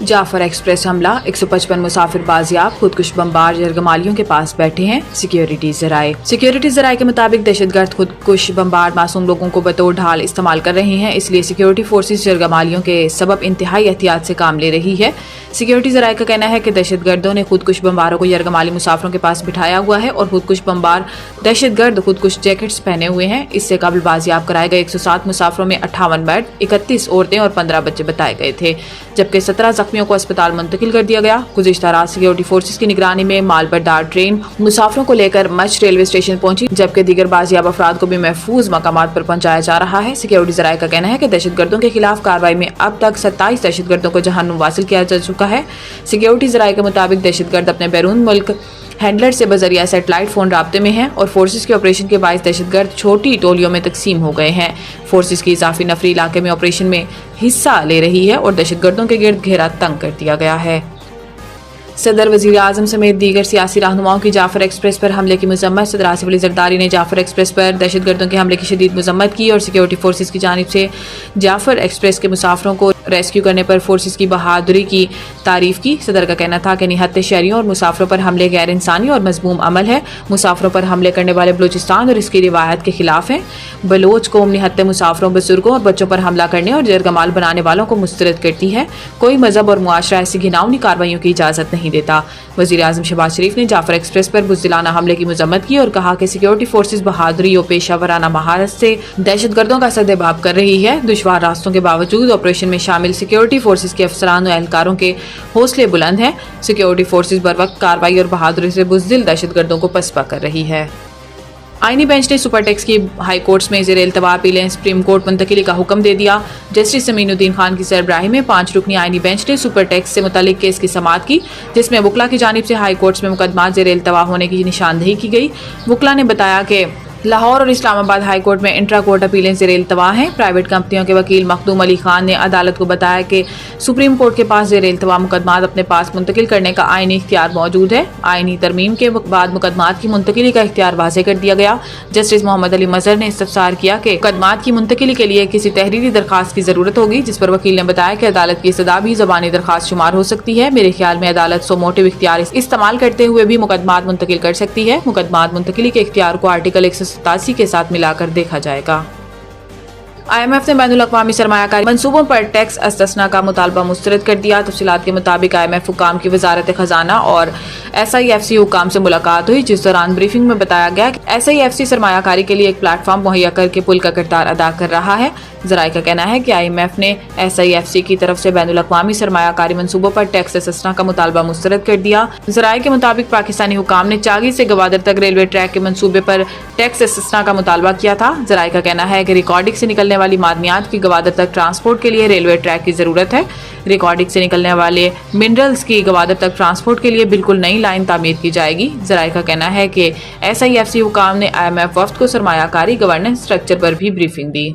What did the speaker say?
Jafar express हमला, 155 मुसाफिर बाजियाब, खुदकुश bomber यरगमालियों के पास बैठे हैं सिक्योरिटी जराये के मुताबिक दहशतगर्द खुदकुश बमबार मासूम लोगों को बतौर ढाल इस्तेमाल कर रहे हैं, इसलिए सिक्योरिटी फोर्सेस यरगमालियों के सबब इंतहाई एहतियात से काम ले रही है। सिक्योरिटी जराये का कहना है कि दहशतगर्दों ने खुदकुश बमबारों को यरगमाली मुसाफिरों के पास बिठाया हुआ है और खुदकुश बमबार दहशतगर्द खुदकुश जैकेट्स पहने हुए हैं। इससे काबिल बाजियाब कराए गए 107 मुसाफिरों में 58 मर्द, 31 औरतें और 15 बच्चे बताए गए थे, जबकि 17 जख्मियों को अस्पताल मुंतकिल कर दिया गया। गुज़िश्ता रात सिक्योरिटी फोर्सेस की निगरानी में मालबरदार ट्रेन मुसाफिरों को लेकर मच रेलवे स्टेशन पहुंची, जबकि दीगर बाजियाब अफराद को भी महफूज मकामात पर पहुंचाया जा रहा है। सिक्योरिटी जराये का कहना है कि दहशतगर्दों के खिलाफ कार्रवाई में अब तक 27 दहशतगर्दों को जहन्नुम वासिल किया जा चुका है। सिक्योरिटी जराये के मुताबिक दहशतगर्द अपने बैरून मुल्क हैंडलर से बजरिया सेटेलाइट फोन राब्ते में हैं और फोर्सेस के ऑपरेशन के बायस दहशतगर्द छोटी टोलियों में तकसीम हो गए हैं। फोर्सेस की इजाफी नफरी इलाके में ऑपरेशन में हिस्सा ले रही है और दहशतगर्दों के गिर्द घेरा तंग कर दिया गया है। सदर वज़ीर आज़म समेत दीगर सियासी रहनुमाओं की जाफर एक्सप्रेस पर हमले की मजम्मत। सदर आसिफ अली ज़रदारी ने जाफर एक्सप्रेस पर दहशतगर्दों के हमले की शदीद मजम्मत की और सिक्योरिटी फोर्सेस की जानिब से जाफर एक्सप्रेस के मुसाफिरों को रेस्क्यू करने पर फोर्सेस की बहादुरी की तारीफ की। सदर का कहना था कि निहत्ते शहरियों और मुसाफिरों पर हमले गैर इंसानी और मजमूम अमल है। मुसाफिरों पर हमले करने वाले बलूचिस्तान और इसकी रिवायत के खिलाफ हैं। बलोच कौम निहत्ते मुसाफिरों, बुजुर्गों और बच्चों पर हमला करने और जरगमाल बनाने वालों को मुस्तरद करती है। कोई मजहब और मुआशरा ऐसी घिनौनी कार्रवाइयों की इजाज़त नहीं देता। वज़ीर आज़म शहबाज शरीफ ने जाफर एक्सप्रेस पर बुज़दिलाना हमले की मजम्मत की और कहा कि सिक्योरिटी फोर्सेस बहादुरी और पेशावराना महारत से दहशतगर्दों का सद्देबाब कर रही है। दुश्वार रास्तों के बावजूद ऑपरेशन में शामिल सिक्योरिटी फोर्सेस के अफसरान और एहलकारों के हौसले बुलंद हैं। सिक्योरिटी फोर्सेस बर वक्त कार्रवाई और बहादुरी से बुज़दिल दहशतगर्दों को पसपा कर रही है। आईनी बेंच ने सुपर टैक्स की हाई कोर्ट्स में ज़ेर इल्तवा अपीलें सुप्रीम कोर्ट मुंतकिली का हुक्म दे दिया। जस्टिस अमीनुद्दीन खान की सरबराही में 5 रुकनी आईनी बेंच ने सुपर टैक्स से मुतालिक केस की समाअत की, जिसमें वकला की जानिब से हाई कोर्ट्स में मुकदमा ज़ेर इल्तवा होने की निशानदही की गई। वकला ने बताया कि लाहौर और इस्लामाबाद हाई कोर्ट में इंट्रा कोर्ट अपीलें ज़ेर इल्तवा हैं। प्राइवेट कंपनियों के वकील मखदूम अली खान ने अदालत को बताया कि सुप्रीम कोर्ट के पास ज़ेर इल्तवा मुकदमात अपने पास मुंतकिल करने का आईनी इख्तियार मौजूद है। आईनी तरमीम के बाद मुकदमात की मुंतकिली का इख्तियार वाज़े कर दिया गया। जस्टिस मोहम्मद अली मजहर ने इस्तफसार किया कि मुकदमात की मुंतकिली के लिए किसी तहरीरी दरखास्त की ज़रूरत होगी, जिस पर वकील ने बताया कि अदालत की सदा भी ज़बानी दरखास्त शुमार हो सकती है। मेरे ख्याल में अदालत सो मोटिव इख्तियार इस्तेमाल करते हुए भी मुकदमात मुंतकिल कर सकती है। मुकदमात मुंतकिली के इख्तियार को आर्टिकल 187 के साथ मिलाकर देखा जाएगा। IMF ने बैनुल अक़वामी सरमायाकारी मंसूबों पर टैक्स अस्तस्ना का मुतालबा मुस्तरद कर दिया। तफसीलात के मुताबिक IMF हुकाम की वजारत खजाना और SIFC हुकाम से मुलाकात हुई, जिस दौरान ब्रीफिंग में बताया गया कि SIFC सरमायाकारी के लिए एक प्लेटफॉर्म मुहैया करके पुल का किरदार अदा कर रहा है। ज़राए का कहना है कि IMF ने SIFC की तरफ से बैनुल अक़वामी सरमायाकारी मंसूबों पर टैक्स अस्तस्ना का मुतालबा मुस्तरद कर दिया। ज़राए के मुताबिक पाकिस्तानी हुकाम ने चागी से गवादर तक रेलवे ट्रैक के मंसूबे पर टैक्स अस्तस्ना का मुतालबा किया था। ज़राए का कहना है कि रिकॉर्डिंग से निकलने वाली मादनियात की गवादर तक ट्रांसपोर्ट के लिए रेलवे ट्रैक की जरूरत है। रिकॉर्डिंग से निकलने वाले मिनरल्स की गवादर तक ट्रांसपोर्ट के लिए बिल्कुल नई लाइन तामीर की जाएगी। ज़राए का कहना है कि SIFC हुकाम ने IMF वफ्द को सरमायाकारी गवर्नेंस स्ट्रक्चर पर भी ब्रीफिंग दी।